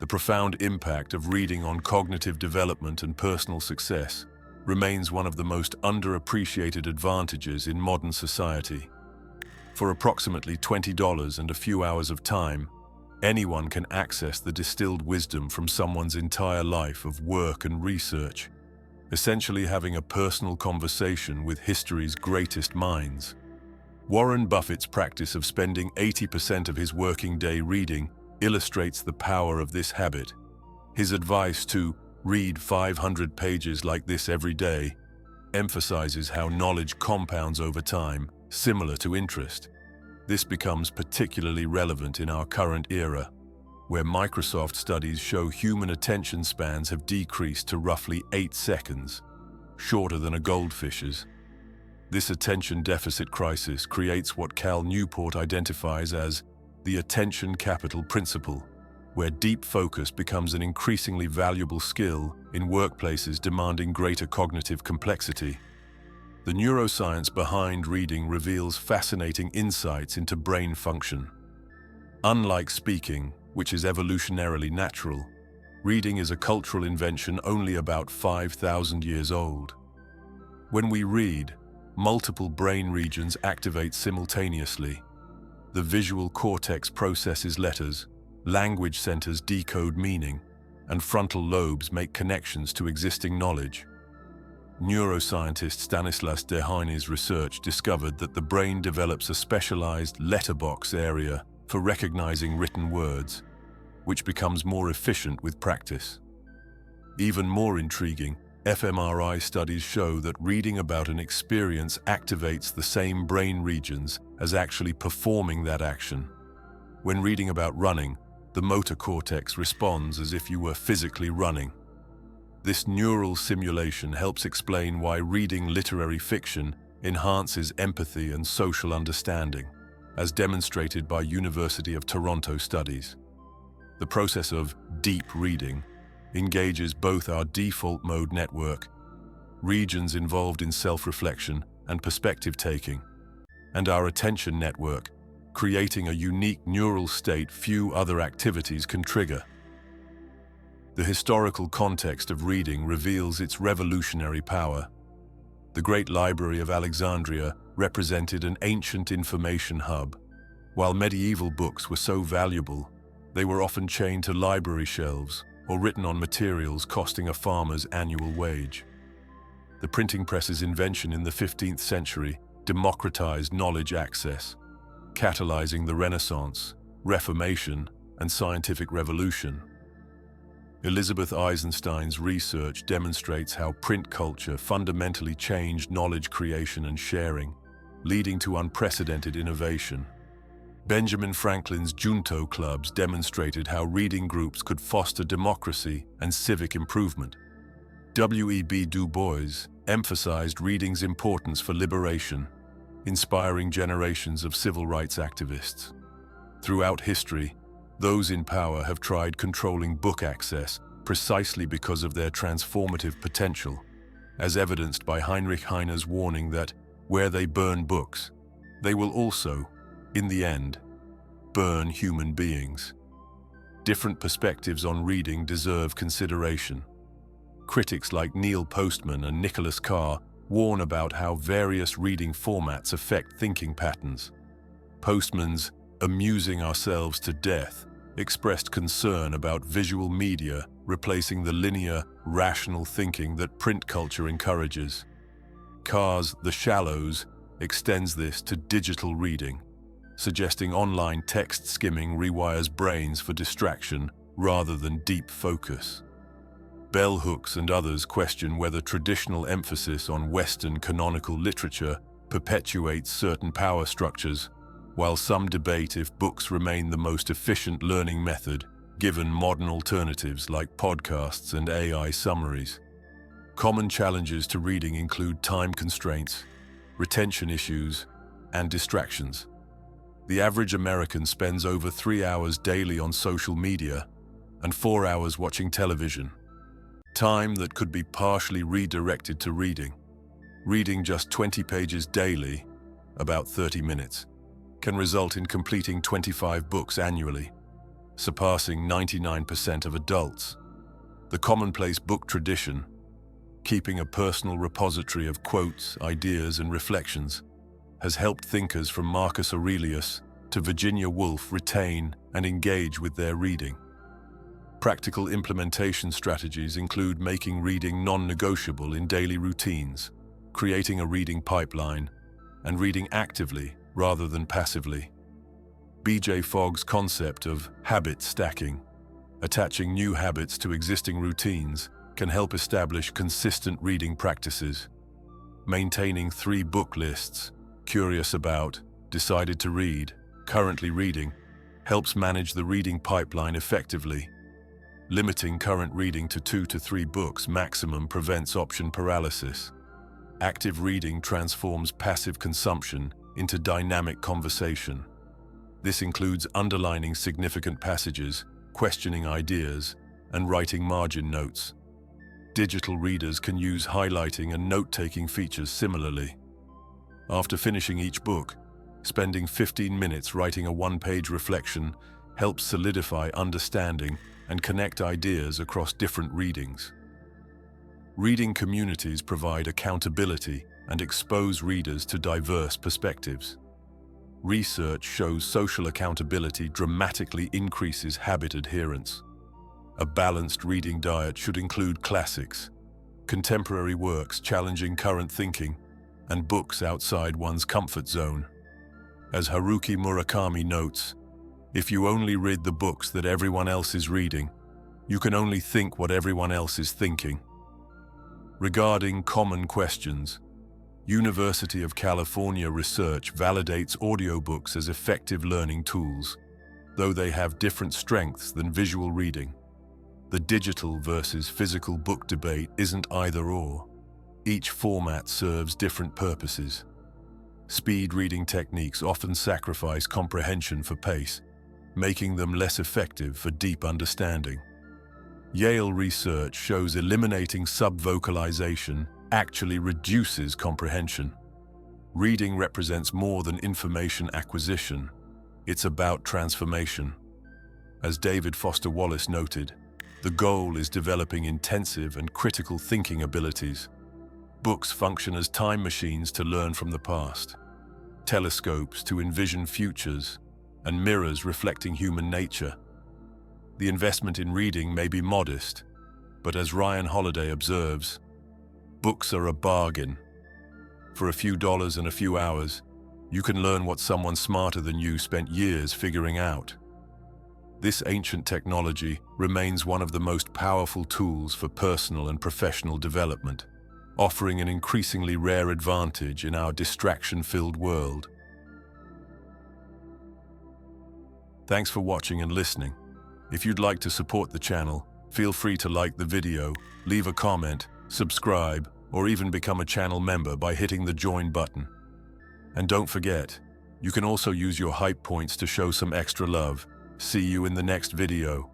The profound impact of reading on cognitive development and personal success remains one of the most underappreciated advantages in modern society. For approximately $20 and a few hours of time, anyone can access the distilled wisdom from someone's entire life of work and research, essentially having a personal conversation with history's greatest minds. Warren Buffett's practice of spending 80% of his working day reading illustrates the power of this habit. His advice to read 500 pages like this every day emphasizes how knowledge compounds over time, similar to interest. This becomes particularly relevant in our current era, where Microsoft studies show human attention spans have decreased to roughly 8 seconds, shorter than a goldfish's. This attention deficit crisis creates what Cal Newport identifies as the attention capital principle, where deep focus becomes an increasingly valuable skill in workplaces demanding greater cognitive complexity. The neuroscience behind reading reveals fascinating insights into brain function. Unlike speaking, which is evolutionarily natural, reading is a cultural invention only about 5,000 years old. When we read, multiple brain regions activate simultaneously. The visual cortex processes letters, language centers decode meaning, and frontal lobes make connections to existing knowledge. Neuroscientist Stanislas Dehaene's research discovered that the brain develops a specialized letterbox area for recognizing written words, which becomes more efficient with practice. Even more intriguing, fMRI studies show that reading about an experience activates the same brain regions as actually performing that action. When reading about running, the motor cortex responds as if you were physically running. This neural simulation helps explain why reading literary fiction enhances empathy and social understanding, as demonstrated by University of Toronto studies. The process of deep reading engages both our default mode network, regions involved in self-reflection and perspective-taking, and our attention network, creating a unique neural state few other activities can trigger. The historical context of reading reveals its revolutionary power. The Great Library of Alexandria represented an ancient information hub. While medieval books were so valuable, they were often chained to library shelves or written on materials costing a farmer's annual wage. The printing press's invention in the 15th century democratized knowledge access, catalyzing the Renaissance, Reformation, and scientific revolution. Elizabeth Eisenstein's research demonstrates how print culture fundamentally changed knowledge creation and sharing, leading to unprecedented innovation. Benjamin Franklin's Junto clubs demonstrated how reading groups could foster democracy and civic improvement. W.E.B. Du Bois emphasized reading's importance for liberation, inspiring generations of civil rights activists. Throughout history, those in power have tried controlling book access precisely because of their transformative potential, as evidenced by Heinrich Heine's warning that where they burn books, they will also, in the end, burn human beings. Different perspectives on reading deserve consideration. Critics like Neil Postman and Nicholas Carr warn about how various reading formats affect thinking patterns. Postman's "amusing ourselves to death" expressed concern about visual media replacing the linear, rational thinking that print culture encourages. Carr's The Shallows extends this to digital reading, suggesting online text skimming rewires brains for distraction rather than deep focus. Bell Hooks and others question whether traditional emphasis on Western canonical literature perpetuates certain power structures, while some debate if books remain the most efficient learning method given modern alternatives like podcasts and AI summaries. Common challenges to reading include time constraints, retention issues, and distractions. The average American spends over 3 hours daily on social media and 4 hours watching television. Time that could be partially redirected to reading. Reading just 20 pages daily, about 30 minutes, can result in completing 25 books annually. surpassing 99% of adults. The commonplace book tradition, keeping a personal repository of quotes, ideas, and reflections, has helped thinkers from Marcus Aurelius to Virginia Woolf retain and engage with their reading. Practical implementation strategies include making reading non-negotiable in daily routines, creating a reading pipeline, and reading actively rather than passively. B.J. Fogg's concept of habit stacking, attaching new habits to existing routines, can help establish consistent reading practices. Maintaining 3 book lists, curious about, decided to read, currently reading, helps manage the reading pipeline effectively. Limiting current reading to 2 to 3 books maximum prevents option paralysis. Active reading transforms passive consumption into dynamic conversation. This includes underlining significant passages, questioning ideas, and writing margin notes. Digital readers can use highlighting and note-taking features similarly. After finishing each book, spending 15 minutes writing a 1-page reflection helps solidify understanding and connect ideas across different readings. Reading communities provide accountability and expose readers to diverse perspectives. Research shows social accountability dramatically increases habit adherence. A balanced reading diet should include classics, contemporary works challenging current thinking, and books outside one's comfort zone. As Haruki Murakami notes, if you only read the books that everyone else is reading, you can only think what everyone else is thinking. Regarding common questions, University of California research validates audiobooks as effective learning tools, though they have different strengths than visual reading. The digital versus physical book debate isn't either-or. Each format serves different purposes. Speed reading techniques often sacrifice comprehension for pace, making them less effective for deep understanding. Yale research shows eliminating subvocalization actually reduces comprehension. Reading represents more than information acquisition. It's about transformation. As David Foster Wallace noted, the goal is developing intensive and critical thinking abilities. Books function as time machines to learn from the past, telescopes to envision futures, and mirrors reflecting human nature. The investment in reading may be modest, but as Ryan Holiday observes, books are a bargain. For a few dollars and a few hours, you can learn what someone smarter than you spent years figuring out. This ancient technology remains one of the most powerful tools for personal and professional development, offering an increasingly rare advantage in our distraction-filled world. Thanks for watching and listening. If you'd like to support the channel, feel free to like the video, leave a comment, subscribe, or even become a channel member by hitting the join button. And don't forget, you can also use your hype points to show some extra love. See you in the next video.